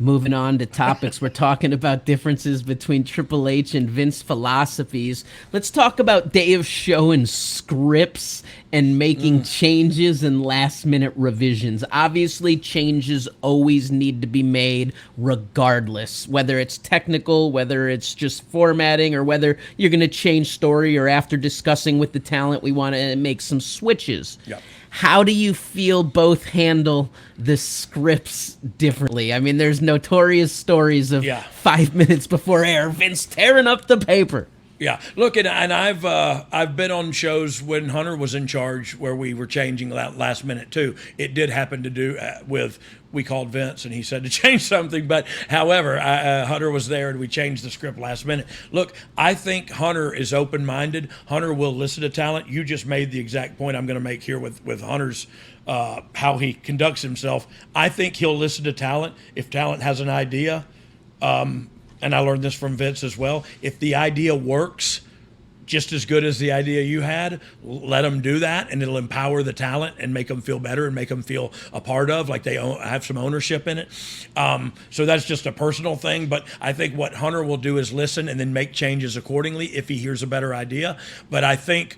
Moving on to topics, we're talking about differences between Triple H and Vince philosophies. Let's talk about Dave showing scripts and making changes and last minute revisions. Obviously, changes always need to be made regardless, whether it's technical, whether it's just formatting, or whether you're going to change story, or after discussing with the talent, we want to make some switches. Yep. How do you feel both handle the scripts differently? I mean, there's notorious stories of 5 minutes before air, Vince tearing up the paper. Yeah, look, and I've been on shows when Hunter was in charge where we were changing that last minute too. It did happen to do with, we called Vince and he said to change something, but however, Hunter was there and we changed the script last minute. Look, I think Hunter is open-minded. Hunter will listen to talent. You just made the exact point I'm going to make here with Hunter's how he conducts himself. I think he'll listen to talent if talent has an idea. And I learned this from Vince as well. If the idea works just as good as the idea you had, let them do that, and it'll empower the talent and make them feel better and make them feel a part of, like they have some ownership in it. So that's just a personal thing. But I think what Hunter will do is listen and then make changes accordingly if he hears a better idea. But I think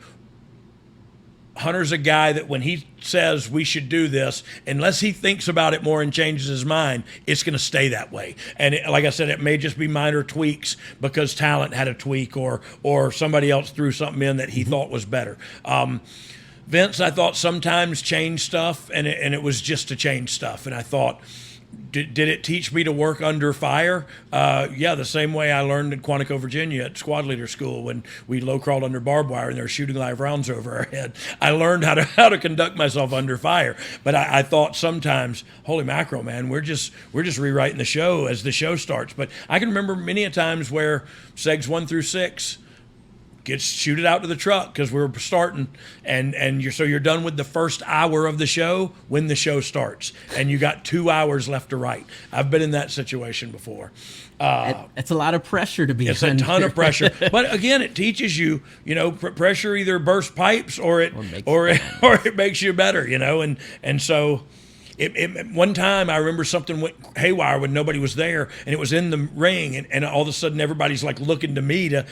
Hunter's a guy that when he says we should do this, unless he thinks about it more and changes his mind, it's going to stay that way. And like I said, it may just be minor tweaks because talent had a tweak or somebody else threw something in that he thought was better. Vince, I thought sometimes changed stuff, and it was just to change stuff. And I thought, did it teach me to work under fire? Yeah, the same way I learned in Quantico, Virginia at squad leader school when we low crawled under barbed wire and they were shooting live rounds over our head. I learned how to conduct myself under fire. But I thought sometimes, holy mackerel, man, we're just rewriting the show as the show starts. But I can remember many a times where segs 1 through 6 shoot it out to the truck because we were starting, and you're done with the first hour of the show when the show starts, and you got 2 hours left to write. I've been in that situation before. It's a lot of pressure to be It's under. a ton of pressure, but again, it teaches you. Pressure either bursts pipes or it makes you better. And so. One time I remember something went haywire when nobody was there, and it was in the ring, and all of a sudden everybody's like looking to me to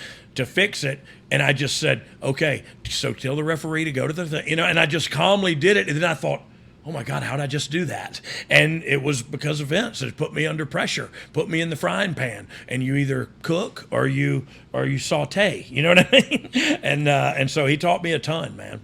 fix it, and I just said, okay, so tell the referee to go to the thing, and I just calmly did it, and then I thought, oh my God, how'd I just do that? And it was because of Vince. It put me under pressure, put me in the frying pan, and you either cook or you saute, you know what I mean? And so he taught me a ton, man.